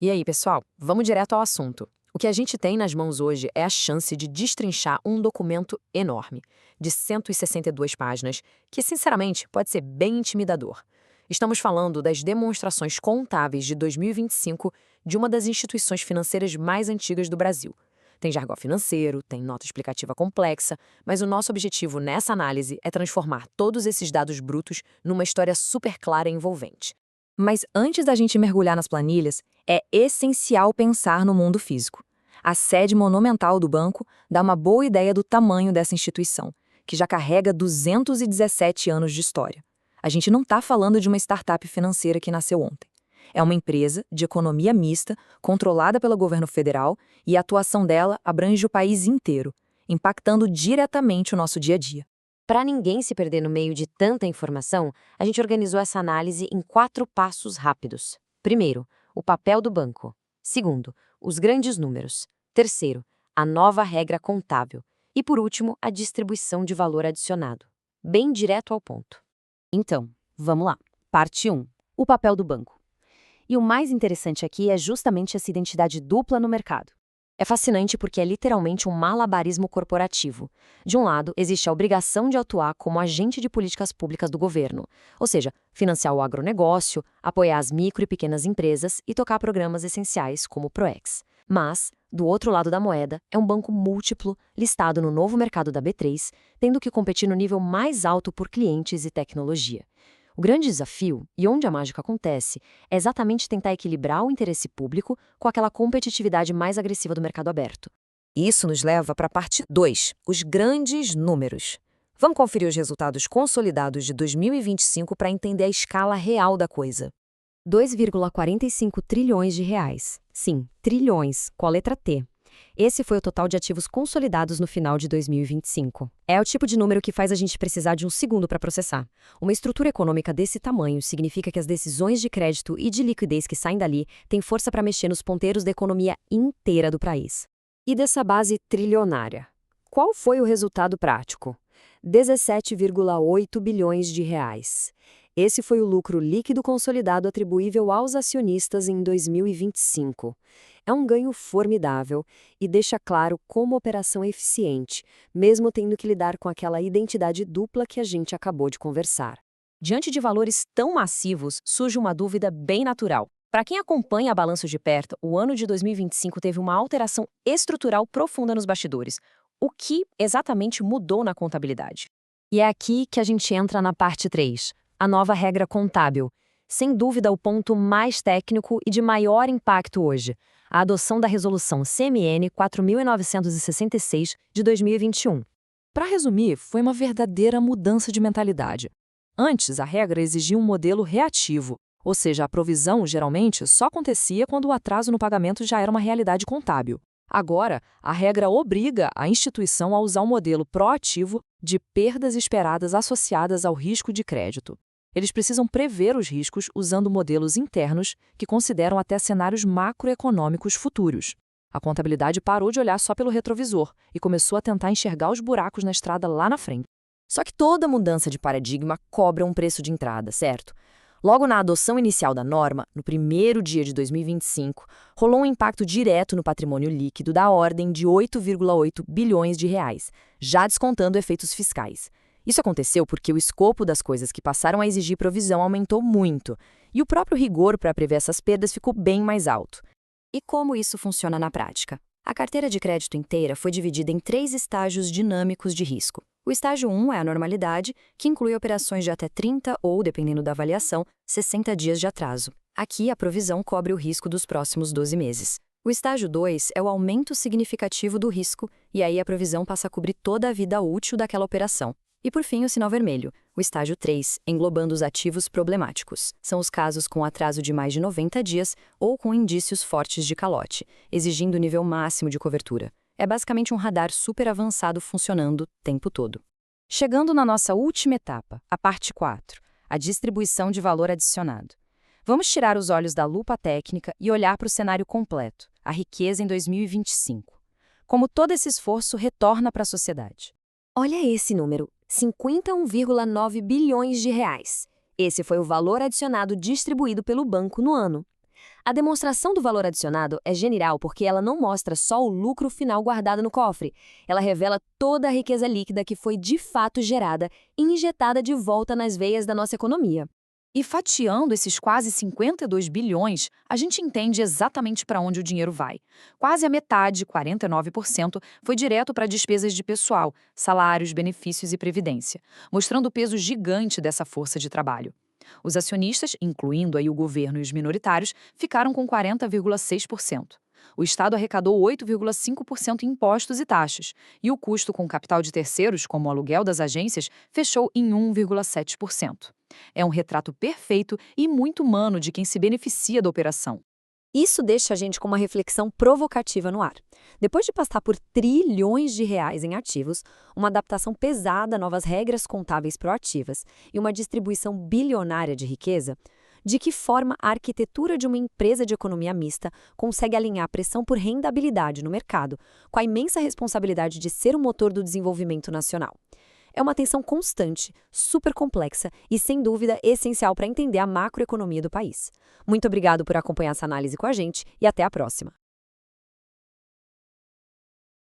E aí, pessoal, vamos direto ao assunto. O que a gente tem nas mãos hoje é a chance de destrinchar um documento enorme, de 162 páginas, que, sinceramente, pode ser bem intimidador. Estamos falando das demonstrações contábeis de 2025 de uma das instituições financeiras mais antigas do Brasil. Tem jargão financeiro, tem nota explicativa complexa, mas o nosso objetivo nessa análise é transformar todos esses dados brutos numa história super clara e envolvente. Mas antes da gente mergulhar nas planilhas, é essencial pensar no mundo físico. A sede monumental do banco dá uma boa ideia do tamanho dessa instituição, que já carrega 217 anos de história. A gente não está falando de uma startup financeira que nasceu ontem. É uma empresa de economia mista, controlada pelo governo federal, e a atuação dela abrange o país inteiro, impactando diretamente o nosso dia a dia. Para ninguém se perder no meio de tanta informação, a gente organizou essa análise em 4 passos rápidos. Primeiro, o papel do banco. Segundo, os grandes números. Terceiro, a nova regra contábil. E por último, a distribuição de valor adicionado. Bem direto ao ponto. Então, vamos lá. Parte 1. O papel do banco. E o mais interessante aqui é justamente essa identidade dupla no mercado. É fascinante porque é literalmente um malabarismo corporativo. De um lado, existe a obrigação de atuar como agente de políticas públicas do governo, ou seja, financiar o agronegócio, apoiar as micro e pequenas empresas e tocar programas essenciais como o PROEX. Mas, do outro lado da moeda, é um banco múltiplo, listado no novo mercado da B3, tendo que competir no nível mais alto por clientes e tecnologia. O grande desafio, e onde a mágica acontece, é exatamente tentar equilibrar o interesse público com aquela competitividade mais agressiva do mercado aberto. Isso nos leva para a parte 2, os grandes números. Vamos conferir os resultados consolidados de 2025 para entender a escala real da coisa. 2,45 trilhões de reais. Sim, trilhões, com a letra T. Esse foi o total de ativos consolidados no final de 2025. É o tipo de número que faz a gente precisar de um segundo para processar. Uma estrutura econômica desse tamanho significa que as decisões de crédito e de liquidez que saem dali têm força para mexer nos ponteiros da economia inteira do país. E dessa base trilionária, qual foi o resultado prático? 17,8 bilhões de reais. Esse foi o lucro líquido consolidado atribuível aos acionistas em 2025. É um ganho formidável e deixa claro como a operação é eficiente, mesmo tendo que lidar com aquela identidade dupla que a gente acabou de conversar. Diante de valores tão massivos, surge uma dúvida bem natural. Para quem acompanha balanços de perto, o ano de 2025 teve uma alteração estrutural profunda nos bastidores. O que exatamente mudou na contabilidade? E é aqui que a gente entra na parte 3, a nova regra contábil. Sem dúvida, o ponto mais técnico e de maior impacto hoje, a adoção da Resolução CMN 4.966 de 2021. Para resumir, foi uma verdadeira mudança de mentalidade. Antes, a regra exigia um modelo reativo, ou seja, a provisão geralmente só acontecia quando o atraso no pagamento já era uma realidade contábil. Agora, a regra obriga a instituição a usar um modelo proativo de perdas esperadas associadas ao risco de crédito. Eles precisam prever os riscos usando modelos internos que consideram até cenários macroeconômicos futuros. A contabilidade parou de olhar só pelo retrovisor e começou a tentar enxergar os buracos na estrada lá na frente. Só que toda mudança de paradigma cobra um preço de entrada, certo? Logo na adoção inicial da norma, no primeiro dia de 2025, rolou um impacto direto no patrimônio líquido da ordem de 8,8 bilhões de reais, já descontando efeitos fiscais. Isso aconteceu porque o escopo das coisas que passaram a exigir provisão aumentou muito, e o próprio rigor para prever essas perdas ficou bem mais alto. E como isso funciona na prática? A carteira de crédito inteira foi dividida em 3 estágios dinâmicos de risco. O estágio 1 é a normalidade, que inclui operações de até 30 ou, dependendo da avaliação, 60 dias de atraso. Aqui, a provisão cobre o risco dos próximos 12 meses. O estágio 2 é o aumento significativo do risco, e aí a provisão passa a cobrir toda a vida útil daquela operação. E por fim, o sinal vermelho, o estágio 3, englobando os ativos problemáticos. São os casos com atraso de mais de 90 dias ou com indícios fortes de calote, exigindo o nível máximo de cobertura. É basicamente um radar super avançado funcionando o tempo todo. Chegando na nossa última etapa, a parte 4, a distribuição de valor adicionado. Vamos tirar os olhos da lupa técnica e olhar para o cenário completo, a riqueza em 2025. Como todo esse esforço retorna para a sociedade. Olha esse número, 51,9 bilhões de reais. Esse foi o valor adicionado distribuído pelo banco no ano. A demonstração do valor adicionado é genial porque ela não mostra só o lucro final guardado no cofre. Ela revela toda a riqueza líquida que foi de fato gerada e injetada de volta nas veias da nossa economia. E fatiando esses quase 52 bilhões, a gente entende exatamente para onde o dinheiro vai. Quase a metade, 49%, foi direto para despesas de pessoal, salários, benefícios e previdência, mostrando o peso gigante dessa força de trabalho. Os acionistas, incluindo aí o governo e os minoritários, ficaram com 40,6%. O Estado arrecadou 8,5% em impostos e taxas, e o custo com capital de terceiros, como o aluguel das agências, fechou em 1,7%. É um retrato perfeito e muito humano de quem se beneficia da operação. Isso deixa a gente com uma reflexão provocativa no ar. Depois de passar por trilhões de reais em ativos, uma adaptação pesada a novas regras contábeis proativas e uma distribuição bilionária de riqueza, de que forma a arquitetura de uma empresa de economia mista consegue alinhar a pressão por rendabilidade no mercado com a imensa responsabilidade de ser o motor do desenvolvimento nacional? É uma tensão constante, super complexa e, sem dúvida, essencial para entender a macroeconomia do país. Muito obrigado por acompanhar essa análise com a gente e até a próxima.